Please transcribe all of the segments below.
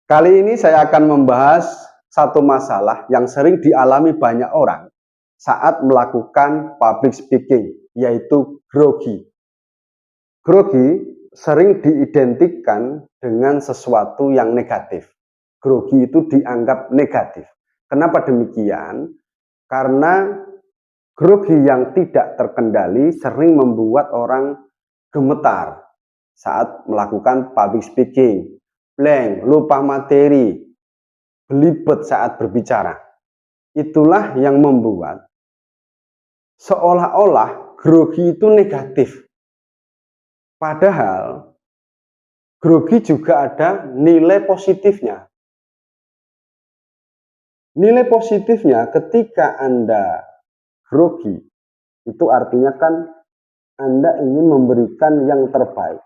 Kali ini saya akan membahas satu masalah yang sering dialami banyak orang saat melakukan public speaking, yaitu grogi. Grogi sering diidentikan dengan sesuatu yang negatif. Grogi itu dianggap negatif. Kenapa demikian? Karena grogi yang tidak terkendali sering membuat orang gemetar saat melakukan public speaking, blank, lupa materi, belibet saat berbicara. Itulah yang membuat seolah-olah grogi itu negatif. Padahal grogi juga ada nilai positifnya. Nilai positifnya ketika Anda grogi, itu artinya kan Anda ingin memberikan yang terbaik.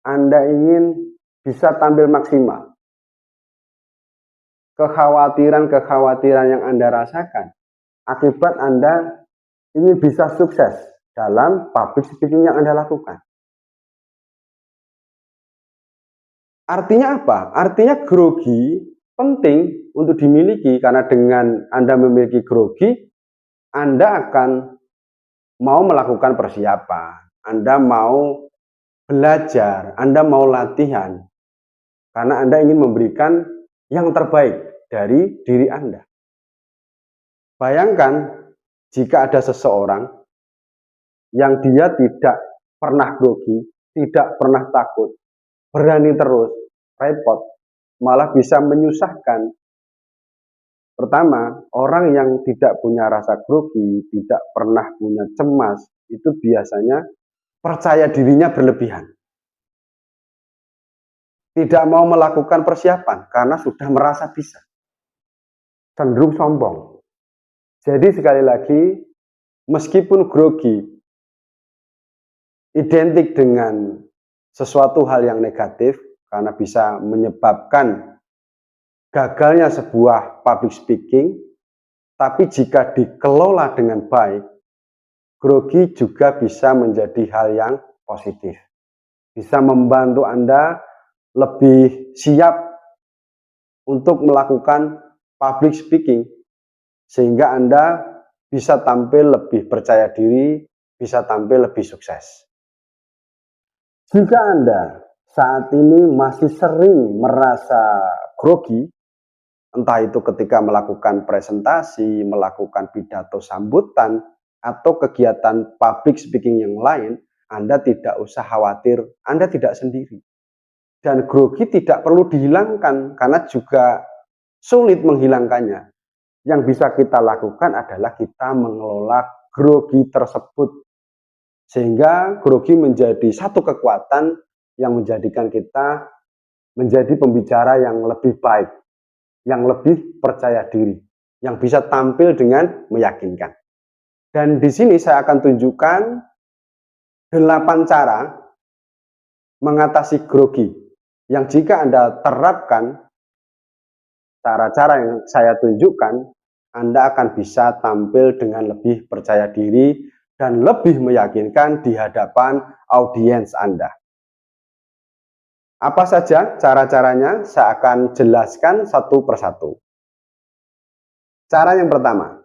Anda ingin bisa tampil maksimal. Kekhawatiran-kekhawatiran yang Anda rasakan akibat Anda ingin bisa sukses dalam public speaking yang Anda lakukan. Artinya apa? Artinya grogi penting untuk dimiliki, karena dengan Anda memiliki grogi, Anda akan mau melakukan persiapan, Anda mau belajar, Anda mau latihan, karena Anda ingin memberikan yang terbaik dari diri Anda. Bayangkan jika ada seseorang yang dia tidak pernah grogi, tidak pernah takut, berani terus, repot, malah bisa menyusahkan. Pertama, orang yang tidak punya rasa grogi, tidak pernah punya cemas, itu biasanya percaya dirinya berlebihan. Tidak mau melakukan persiapan karena sudah merasa bisa. Cenderung sombong. Jadi sekali lagi, meskipun grogi identik dengan sesuatu hal yang negatif, karena bisa menyebabkan gagalnya sebuah public speaking, tapi jika dikelola dengan baik, grogi juga bisa menjadi hal yang positif. Bisa membantu Anda lebih siap untuk melakukan public speaking, sehingga Anda bisa tampil lebih percaya diri, bisa tampil lebih sukses. Jika Anda saat ini masih sering merasa grogi, entah itu ketika melakukan presentasi, melakukan pidato sambutan, atau kegiatan public speaking yang lain, Anda tidak usah khawatir, Anda tidak sendiri. Dan grogi tidak perlu dihilangkan, karena juga sulit menghilangkannya. Yang bisa kita lakukan adalah kita mengelola grogi tersebut, sehingga grogi menjadi satu kekuatan yang menjadikan kita menjadi pembicara yang lebih baik, yang lebih percaya diri, yang bisa tampil dengan meyakinkan. Dan di sini saya akan tunjukkan 8 cara mengatasi grogi, yang jika Anda terapkan cara-cara yang saya tunjukkan, Anda akan bisa tampil dengan lebih percaya diri dan lebih meyakinkan di hadapan audiens Anda. Apa saja cara-caranya? Saya akan jelaskan satu persatu. Cara yang pertama,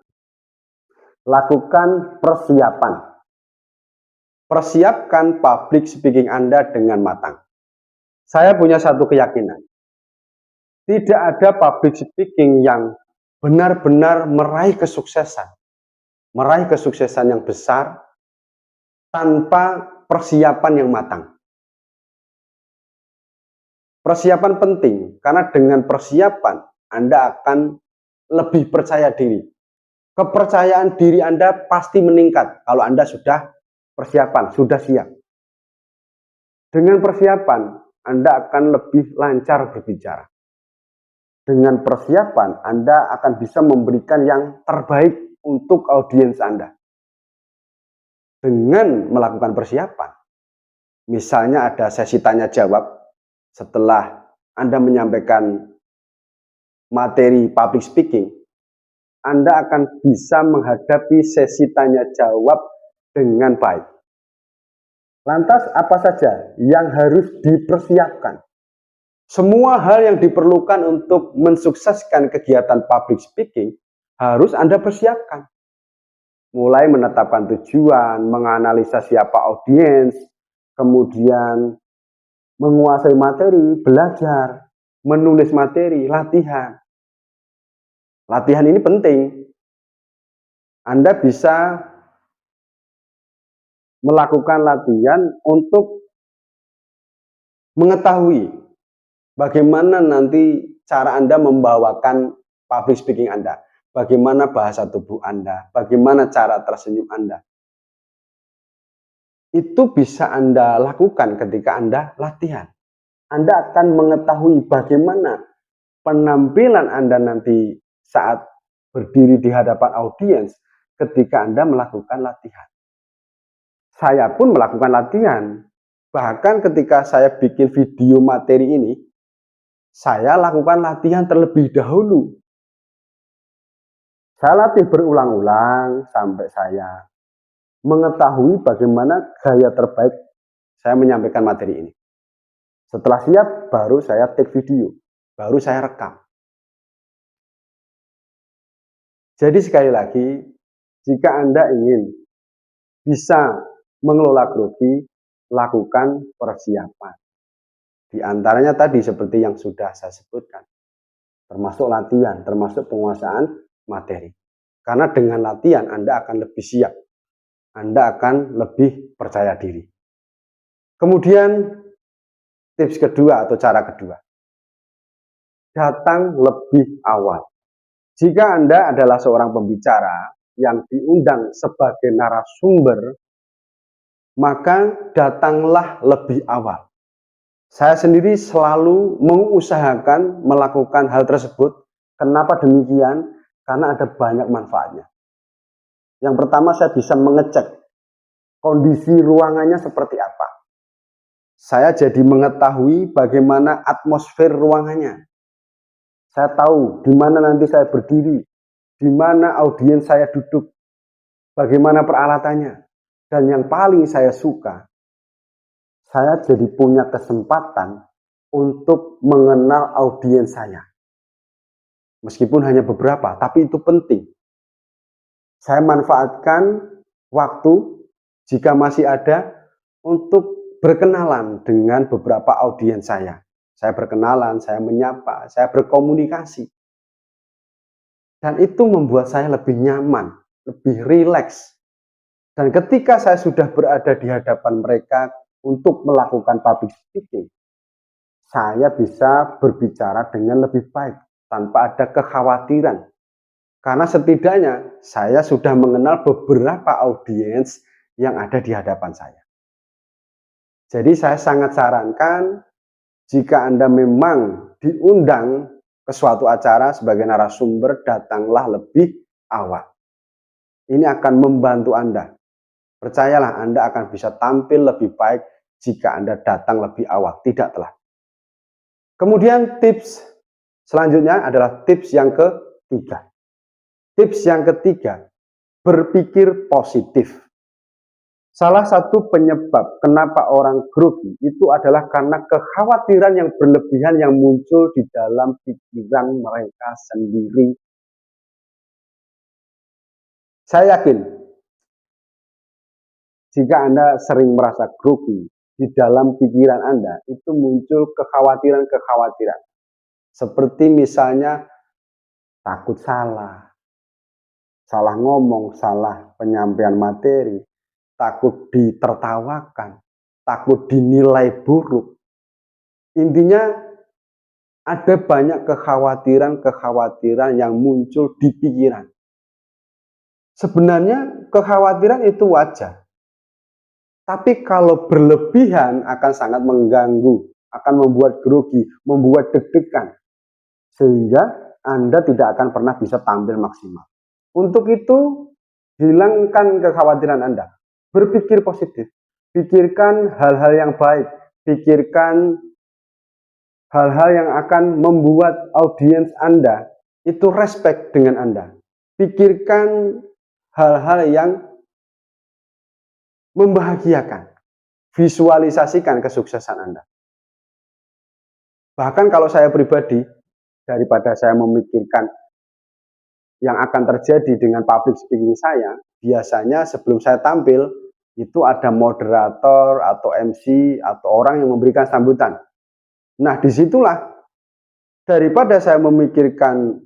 lakukan persiapan. Persiapkan public speaking Anda dengan matang. Saya punya satu keyakinan. Tidak ada public speaking yang benar-benar meraih kesuksesan yang besar tanpa persiapan yang matang. Persiapan penting, karena dengan persiapan Anda akan lebih percaya diri. Kepercayaan diri Anda pasti meningkat kalau Anda sudah persiapan, sudah siap. Dengan persiapan, Anda akan lebih lancar berbicara. Dengan persiapan, Anda akan bisa memberikan yang terbaik untuk audiens Anda. Dengan melakukan persiapan, misalnya ada sesi tanya jawab, setelah Anda menyampaikan materi public speaking, Anda akan bisa menghadapi sesi tanya jawab dengan baik. Lantas apa saja yang harus dipersiapkan Semua hal yang diperlukan untuk mensukseskan kegiatan public speaking harus Anda persiapkan. Mulai menetapkan tujuan, menganalisa siapa audiens, kemudian menguasai materi, belajar, menulis materi, latihan. Latihan ini penting. Anda bisa melakukan latihan untuk mengetahui bagaimana nanti cara Anda membawakan public speaking Anda, bagaimana bahasa tubuh Anda, bagaimana cara tersenyum Anda. Itu bisa Anda lakukan ketika Anda latihan. Anda akan mengetahui bagaimana penampilan Anda nanti saat berdiri di hadapan audiens ketika Anda melakukan latihan. Saya pun melakukan latihan. Bahkan ketika saya bikin video materi ini, saya lakukan latihan terlebih dahulu. Saya latih berulang-ulang sampai saya mengetahui bagaimana gaya terbaik saya menyampaikan materi ini. Setelah siap, baru saya take video, baru saya rekam. Jadi sekali lagi, jika Anda ingin bisa mengelola grogi, lakukan persiapan. Di antaranya tadi seperti yang sudah saya sebutkan, termasuk latihan, termasuk penguasaan materi. Karena dengan latihan Anda akan lebih siap, Anda akan lebih percaya diri. Kemudian tips kedua atau cara kedua, datang lebih awal. Jika Anda adalah seorang pembicara yang diundang sebagai narasumber, maka datanglah lebih awal. Saya sendiri selalu mengusahakan melakukan hal tersebut. Kenapa demikian? Karena ada banyak manfaatnya. Yang pertama, saya bisa mengecek kondisi ruangannya seperti apa. Saya jadi mengetahui bagaimana atmosfer ruangannya. Saya tahu di mana nanti saya berdiri, di mana audiens saya duduk, bagaimana peralatannya. Dan yang paling saya suka, saya jadi punya kesempatan untuk mengenal audiens saya. Meskipun hanya beberapa, tapi itu penting. Saya manfaatkan waktu jika masih ada untuk berkenalan dengan beberapa audiens saya. Saya berkenalan, saya menyapa, saya berkomunikasi. Dan itu membuat saya lebih nyaman, lebih rileks. Dan ketika saya sudah berada di hadapan mereka untuk melakukan public speaking, saya bisa berbicara dengan lebih baik, tanpa ada kekhawatiran. Karena setidaknya saya sudah mengenal beberapa audiens yang ada di hadapan saya. Jadi saya sangat sarankan, jika Anda memang diundang ke suatu acara sebagai narasumber, datanglah lebih awal. Ini akan membantu Anda. Percayalah, Anda akan bisa tampil lebih baik jika Anda datang lebih awal, tidak telat. Kemudian tips selanjutnya adalah tips yang ketiga. Tips yang ketiga, berpikir positif. Salah satu penyebab kenapa orang grogi itu adalah karena kekhawatiran yang berlebihan yang muncul di dalam pikiran mereka sendiri. Saya yakin, jika Anda sering merasa grogi, di dalam pikiran Anda itu muncul kekhawatiran-kekhawatiran. Seperti misalnya takut salah ngomong, salah penyampaian materi, takut ditertawakan, takut dinilai buruk. Intinya ada banyak kekhawatiran-kekhawatiran yang muncul di pikiran. Sebenarnya kekhawatiran itu wajar. Tapi kalau berlebihan akan sangat mengganggu, akan membuat grogi, membuat deg-degan. Sehingga Anda tidak akan pernah bisa tampil maksimal. Untuk itu, hilangkan kekhawatiran Anda. Berpikir positif. Pikirkan hal-hal yang baik. Pikirkan hal-hal yang akan membuat audiens Anda itu respect dengan Anda. Pikirkan hal-hal yang membahagiakan. Visualisasikan kesuksesan Anda. Bahkan kalau saya pribadi, daripada saya memikirkan yang akan terjadi dengan public speaking saya, biasanya sebelum saya tampil, itu ada moderator atau MC atau orang yang memberikan sambutan. Nah, disitulah daripada saya memikirkan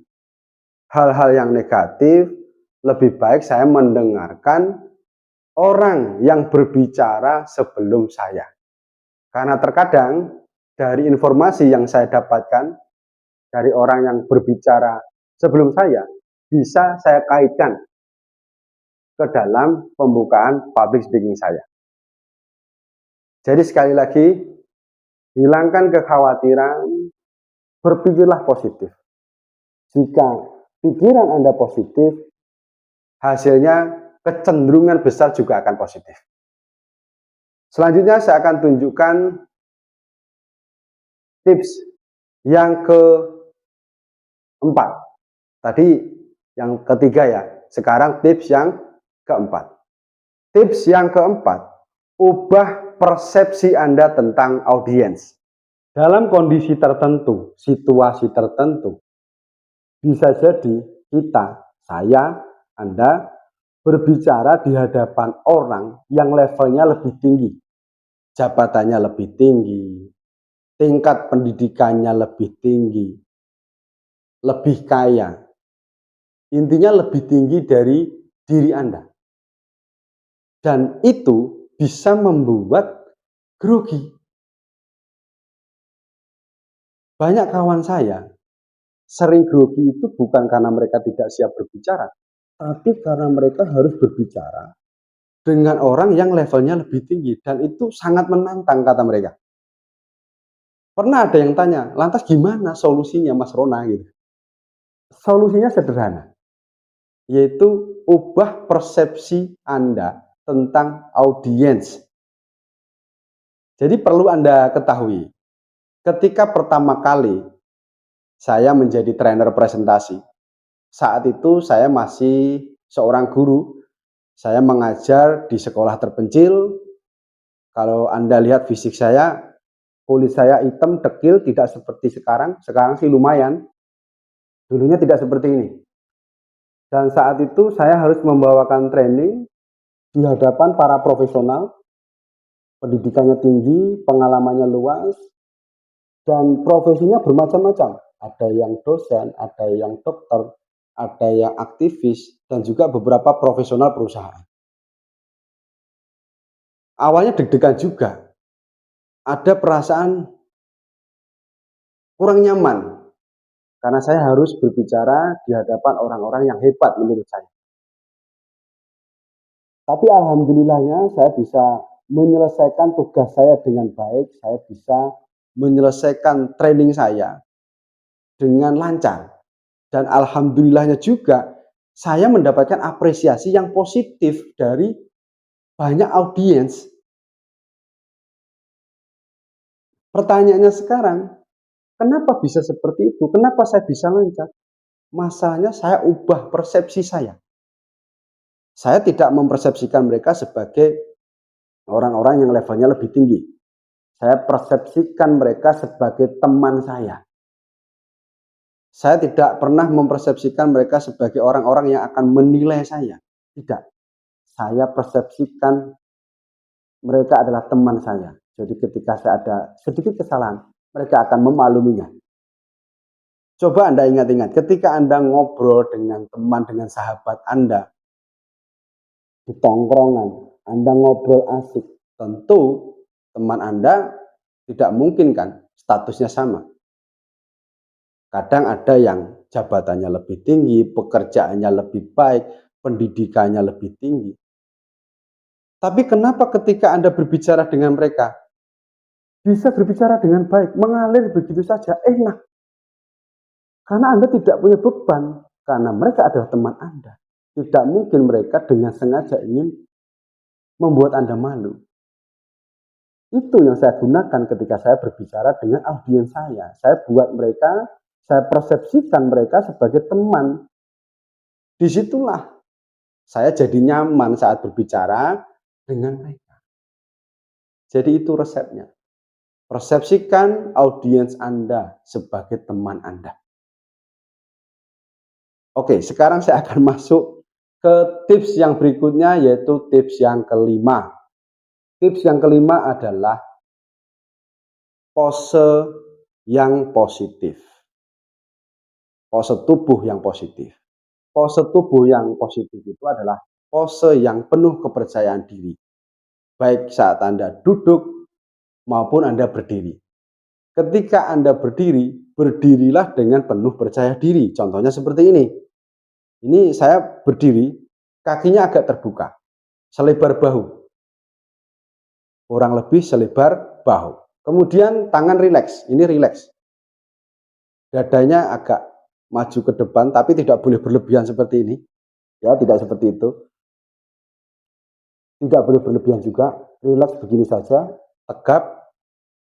hal-hal yang negatif, lebih baik saya mendengarkan orang yang berbicara sebelum saya. Karena terkadang dari informasi yang saya dapatkan dari orang yang berbicara sebelum saya, bisa saya kaitkan ke dalam pembukaan public speaking saya. Jadi sekali lagi, hilangkan kekhawatiran, berpikirlah positif. Jika pikiran Anda positif, hasilnya kecenderungan besar juga akan positif. Selanjutnya saya akan tunjukkan tips yang keempat. Tadi yang ketiga ya, sekarang tips yang keempat. Tips yang keempat, ubah persepsi Anda tentang audiens. Dalam kondisi tertentu, situasi tertentu, bisa jadi kita, saya, Anda berbicara di hadapan orang yang levelnya lebih tinggi, jabatannya lebih tinggi, tingkat pendidikannya lebih tinggi, lebih kaya. Intinya lebih tinggi dari diri Anda. Dan itu bisa membuat grogi. Banyak kawan saya sering grogi itu bukan karena mereka tidak siap berbicara, tapi karena mereka harus berbicara dengan orang yang levelnya lebih tinggi. Dan itu sangat menantang kata mereka. Pernah ada yang tanya, lantas gimana solusinya Mas Rona? Gitu. Solusinya sederhana, yaitu ubah persepsi Anda tentang audiens. Jadi perlu Anda ketahui, ketika pertama kali saya menjadi trainer presentasi, saat itu saya masih seorang guru, saya mengajar di sekolah terpencil. Kalau Anda lihat fisik saya, kulit saya hitam, dekil, tidak seperti sekarang. Sekarang sih lumayan, dulunya tidak seperti ini. Dan saat itu saya harus membawakan training di hadapan para profesional, pendidikannya tinggi, pengalamannya luas, dan profesinya bermacam-macam. Ada yang dosen, ada yang dokter, ada yang aktivis, dan juga beberapa profesional perusahaan. Awalnya deg-degan juga, ada perasaan kurang nyaman, karena saya harus berbicara di hadapan orang-orang yang hebat menurut saya. Tapi alhamdulillahnya saya bisa menyelesaikan tugas saya dengan baik, saya bisa menyelesaikan training saya dengan lancar. Dan alhamdulillahnya juga saya mendapatkan apresiasi yang positif dari banyak audiens. Pertanyaannya sekarang, kenapa bisa seperti itu? Kenapa saya bisa lancar? Masalahnya saya ubah persepsi saya. Saya tidak mempersepsikan mereka sebagai orang-orang yang levelnya lebih tinggi. Saya persepsikan mereka sebagai teman saya. Saya tidak pernah mempersepsikan mereka sebagai orang-orang yang akan menilai saya. Tidak. Saya persepsikan mereka adalah teman saya. Jadi ketika saya ada sedikit kesalahan, mereka akan memakluminya. Coba Anda ingat-ingat, ketika Anda ngobrol dengan teman, dengan sahabat Anda, di tongkrongan, Anda ngobrol asik, tentu teman Anda tidak mungkin kan statusnya sama. Kadang ada yang jabatannya lebih tinggi, pekerjaannya lebih baik, pendidikannya lebih tinggi. Tapi kenapa ketika Anda berbicara dengan mereka, bisa berbicara dengan baik, mengalir begitu saja, enak. Karena Anda tidak punya beban, karena mereka adalah teman Anda. Tidak mungkin mereka dengan sengaja ingin membuat Anda malu. Itu yang saya gunakan ketika saya berbicara dengan audiens saya. Saya buat mereka, saya persepsikan mereka sebagai teman. Disitulah saya jadi nyaman saat berbicara dengan mereka. Jadi itu resepnya. Persepsikan audiens Anda sebagai teman Anda. Oke, sekarang saya akan masuk ke tips yang berikutnya, yaitu tips yang kelima. Tips yang kelima adalah pose yang positif. Pose tubuh yang positif. Pose tubuh yang positif itu adalah pose yang penuh kepercayaan diri. Baik saat Anda duduk maupun Anda berdiri. Ketika Anda berdiri, berdirilah dengan penuh percaya diri. Contohnya seperti ini. Ini saya berdiri, kakinya agak terbuka, selebar bahu. Kurang lebih selebar bahu. Kemudian tangan rileks, ini rileks. Dadanya agak maju ke depan, tapi tidak boleh berlebihan seperti ini. Ya, tidak seperti itu. Tidak boleh berlebihan juga, rileks begini saja, tegap.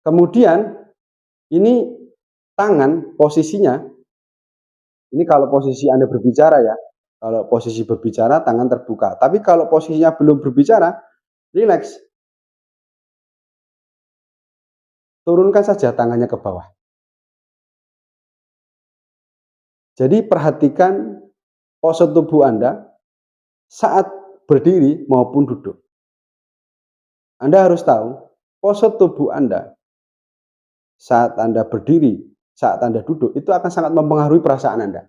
Kemudian ini tangan posisinya, ini kalau posisi Anda berbicara ya, kalau posisi berbicara tangan terbuka. Tapi kalau posisinya belum berbicara, rileks. Turunkan saja tangannya ke bawah. Jadi perhatikan pose tubuh Anda saat berdiri maupun duduk. Anda harus tahu pose tubuh Anda saat Anda berdiri, saat Anda duduk, itu akan sangat mempengaruhi perasaan Anda.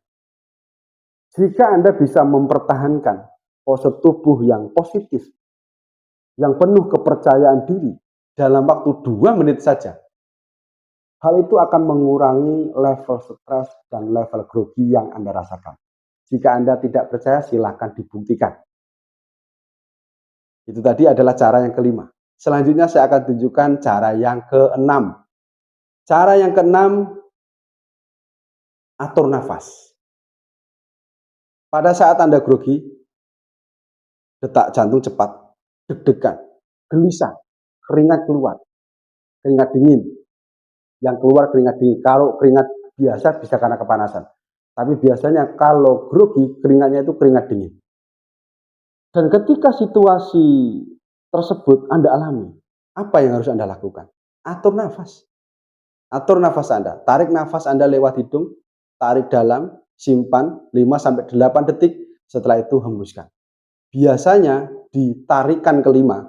Jika Anda bisa mempertahankan pose tubuh yang positif, yang penuh kepercayaan diri dalam waktu 2 menit saja, hal itu akan mengurangi level stres dan level grogi yang Anda rasakan. Jika Anda tidak percaya, silakan dibuktikan. Itu tadi adalah cara yang kelima. Selanjutnya saya akan tunjukkan cara yang keenam. Cara yang keenam, atur nafas. Pada saat Anda grogi, detak jantung cepat, deg-degan, gelisah, keringat keluar, keringat dingin. Yang keluar keringat dingin. Kalau keringat biasa bisa karena kepanasan. Tapi biasanya kalau grogi, keringatnya itu keringat dingin. Dan ketika situasi tersebut Anda alami, apa yang harus Anda lakukan? Atur nafas. Atur nafas Anda. Tarik nafas Anda lewat hidung, tarik dalam, simpan 5-8 detik, setelah itu hembuskan. Biasanya ditarikan kelima,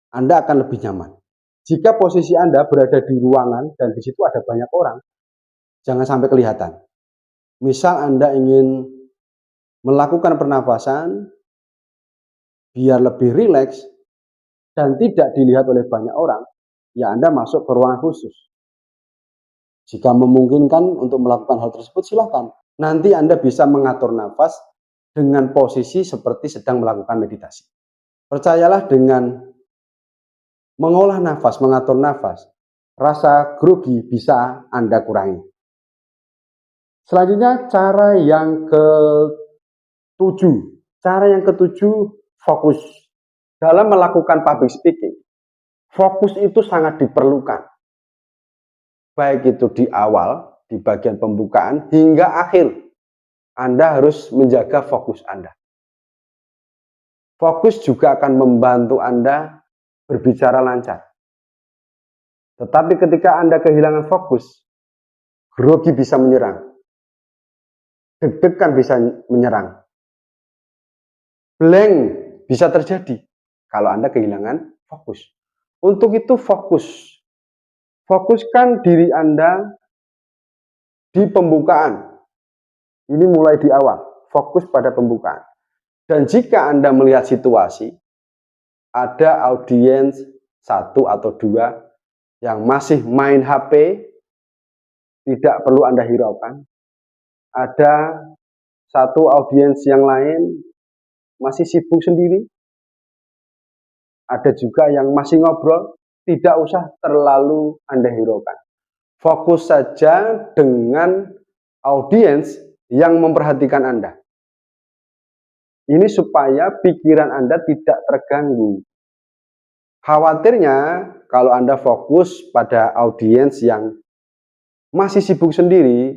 Anda akan lebih nyaman. Jika posisi Anda berada di ruangan dan di situ ada banyak orang, jangan sampai kelihatan. Misal Anda ingin melakukan pernafasan biar lebih rileks dan tidak dilihat oleh banyak orang, ya Anda masuk ke ruangan khusus. Jika memungkinkan untuk melakukan hal tersebut, silakan. Nanti Anda bisa mengatur nafas dengan posisi seperti sedang melakukan meditasi. Percayalah, dengan mengolah nafas, mengatur nafas, rasa grogi bisa Anda kurangi. Selanjutnya cara yang ke-7. Cara yang ke-7, fokus. Dalam melakukan public speaking, fokus itu sangat diperlukan. Baik itu di awal, di bagian pembukaan, hingga akhir. Anda harus menjaga fokus Anda. Fokus juga akan membantu Anda berbicara lancar. Tetapi ketika Anda kehilangan fokus, grogi bisa menyerang. Deg-degan bisa menyerang. Blank bisa terjadi kalau Anda kehilangan fokus. Untuk itu fokus. Fokuskan diri Anda di pembukaan. Ini mulai di awal. Fokus pada pembukaan. Dan jika Anda melihat situasi, ada audiens 1 atau 2 yang masih main HP, tidak perlu Anda hiraukan. Ada 1 audiens yang lain masih sibuk sendiri. Ada juga yang masih ngobrol, tidak usah terlalu Anda hiraukan. Fokus saja dengan audiens yang memperhatikan Anda. Ini supaya pikiran Anda tidak terganggu. Khawatirnya kalau Anda fokus pada audiens yang masih sibuk sendiri,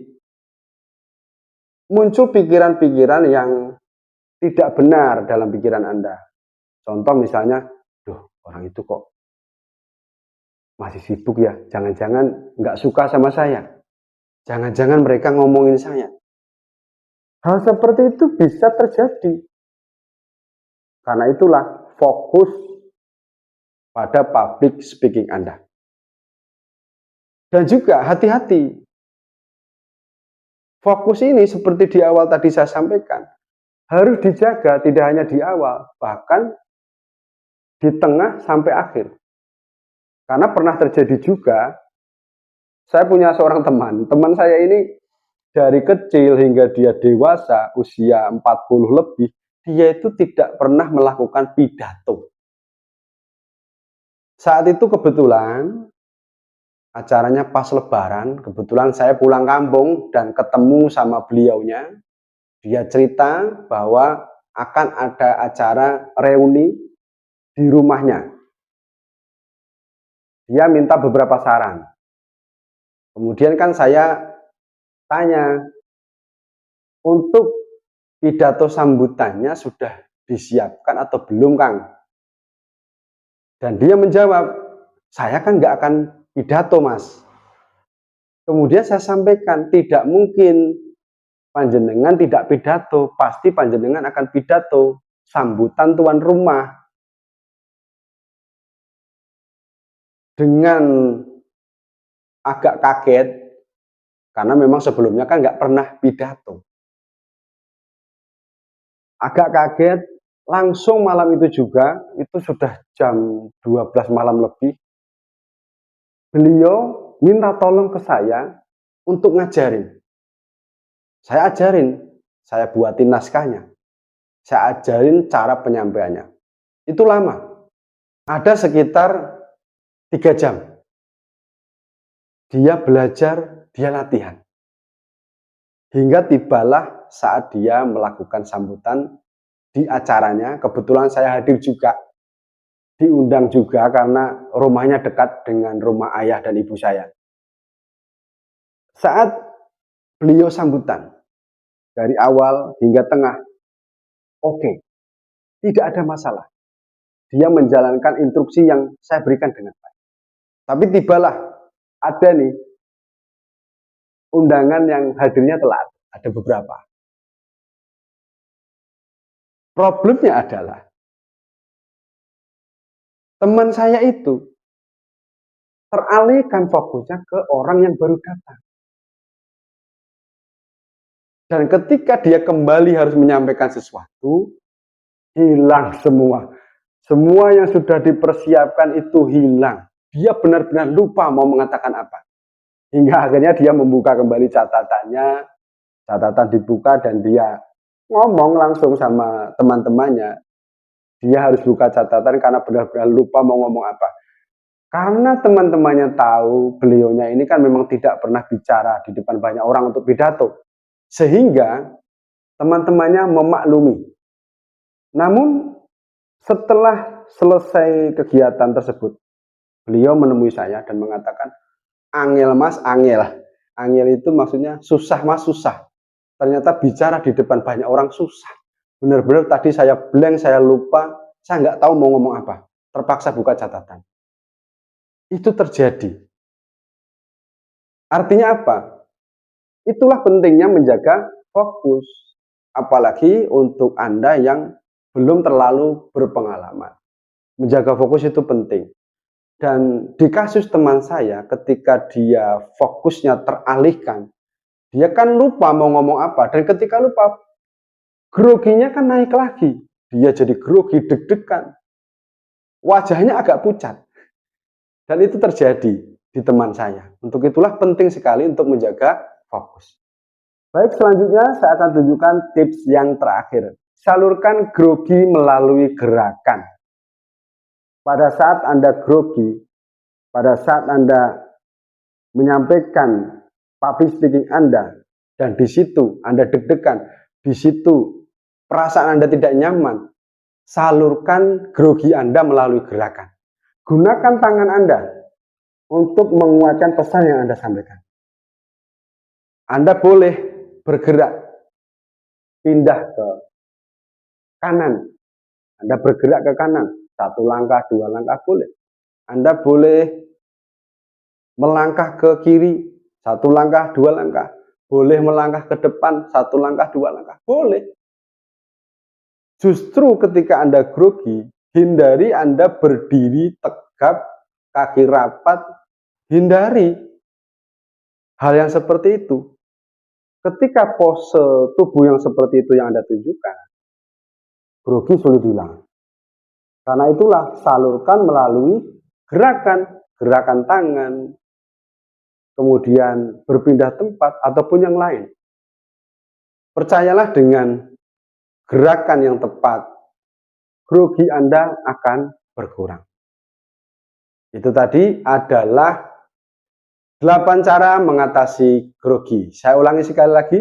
muncul pikiran-pikiran yang tidak benar dalam pikiran Anda. Contoh misalnya, duh, orang itu kok masih sibuk ya, jangan-jangan nggak suka sama saya, jangan-jangan mereka ngomongin saya. Hal seperti itu bisa terjadi. Karena itulah fokus pada public speaking Anda. Dan juga hati-hati. Fokus ini seperti di awal tadi saya sampaikan, harus dijaga tidak hanya di awal, bahkan di tengah sampai akhir. Karena pernah terjadi juga, saya punya seorang teman saya ini dari kecil hingga dia dewasa, usia 40 lebih, dia itu tidak pernah melakukan pidato. Saat itu kebetulan acaranya pas lebaran, kebetulan saya pulang kampung dan ketemu sama beliaunya. Dia cerita bahwa akan ada acara reuni di rumahnya. Dia minta beberapa saran. Kemudian kan saya tanya, untuk pidato sambutannya sudah disiapkan atau belum, Kang? Dan dia menjawab, saya kan nggak akan pidato, Mas. Kemudian saya sampaikan, tidak mungkin panjenengan tidak pidato, pasti panjenengan akan pidato, sambutan tuan rumah. Dengan agak kaget, karena memang sebelumnya kan nggak pernah pidato. Agak kaget, langsung malam itu juga, itu sudah jam 12 malam lebih, beliau minta tolong ke saya untuk ngajarin. Saya ajarin, saya buatin naskahnya, saya ajarin cara penyampaiannya. Itu lama, ada sekitar 3 jam. Dia belajar, dia latihan. Hingga tibalah saat dia melakukan sambutan di acaranya. Kebetulan saya hadir juga, diundang juga karena rumahnya dekat dengan rumah ayah dan ibu saya. Saat beliau sambutan, dari awal hingga tengah, oke, tidak ada masalah. Dia menjalankan instruksi yang saya berikan dengan baik. Tapi tibalah ada nih undangan yang hadirnya telat, ada beberapa. Problemnya adalah teman saya itu teralihkan fokusnya ke orang yang baru datang. Dan ketika dia kembali harus menyampaikan sesuatu, hilang semua. Semua yang sudah dipersiapkan itu hilang. Dia benar-benar lupa mau mengatakan apa. Hingga akhirnya dia membuka kembali catatannya, catatan dibuka dan dia ngomong langsung sama teman-temannya. Dia harus buka catatan karena benar-benar lupa mau ngomong apa. Karena teman-temannya tahu beliaunya ini kan memang tidak pernah bicara di depan banyak orang untuk pidato. Sehingga teman-temannya memaklumi. Namun setelah selesai kegiatan tersebut, beliau menemui saya dan mengatakan, "Angel Mas, angel." Angel itu maksudnya susah Mas, susah. Ternyata bicara di depan banyak orang susah. Benar-benar tadi saya blank, saya lupa, saya nggak tahu mau ngomong apa. Terpaksa buka catatan. Itu terjadi. Artinya apa? Itulah pentingnya menjaga fokus. Apalagi untuk Anda yang belum terlalu berpengalaman. Menjaga fokus itu penting. Dan di kasus teman saya, ketika dia fokusnya teralihkan, dia kan lupa mau ngomong apa. Dan ketika lupa, groginya kan naik lagi. Dia jadi grogi, deg-degan. Wajahnya agak pucat. Dan itu terjadi di teman saya. Untuk itulah penting sekali untuk menjaga fokus. Baik, selanjutnya saya akan tunjukkan tips yang terakhir. Salurkan grogi melalui gerakan. Pada saat Anda grogi, pada saat Anda menyampaikan public speaking Anda, dan di situ Anda deg-degan, di situ perasaan Anda tidak nyaman, salurkan grogi Anda melalui gerakan. Gunakan tangan Anda untuk menguatkan pesan yang Anda sampaikan. Anda boleh bergerak, pindah ke kanan. Anda bergerak ke kanan, 1 langkah, 2 langkah boleh. Anda boleh melangkah ke kiri, 1 langkah, 2 langkah. Boleh melangkah ke depan, 1 langkah, 2 langkah. Boleh. Justru ketika Anda grogi, hindari Anda berdiri tegap, kaki rapat, hindari hal yang seperti itu. Ketika pose tubuh yang seperti itu yang Anda tunjukkan, grogi sulit hilang. Karena itulah salurkan melalui gerakan tangan, kemudian berpindah tempat ataupun yang lain. Percayalah dengan gerakan yang tepat, grogi Anda akan berkurang. Itu tadi adalah 8 cara mengatasi grogi. Saya ulangi sekali lagi.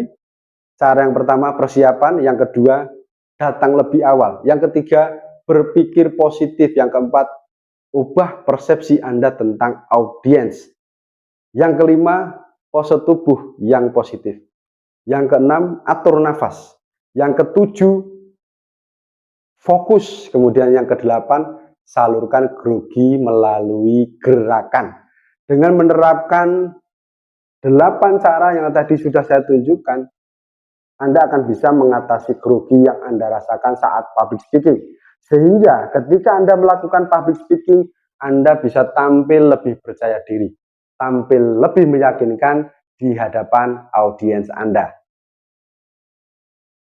Cara yang pertama persiapan, yang kedua datang lebih awal, yang ketiga berpikir positif, yang keempat ubah persepsi Anda tentang audiens, yang kelima pose tubuh yang positif, yang keenam atur nafas, yang ketujuh fokus, kemudian yang kedelapan salurkan grogi melalui gerakan. Dengan menerapkan 8 cara yang tadi sudah saya tunjukkan, Anda akan bisa mengatasi grogi yang Anda rasakan saat public speaking. Sehingga ketika Anda melakukan public speaking, Anda bisa tampil lebih percaya diri, tampil lebih meyakinkan di hadapan audiens Anda.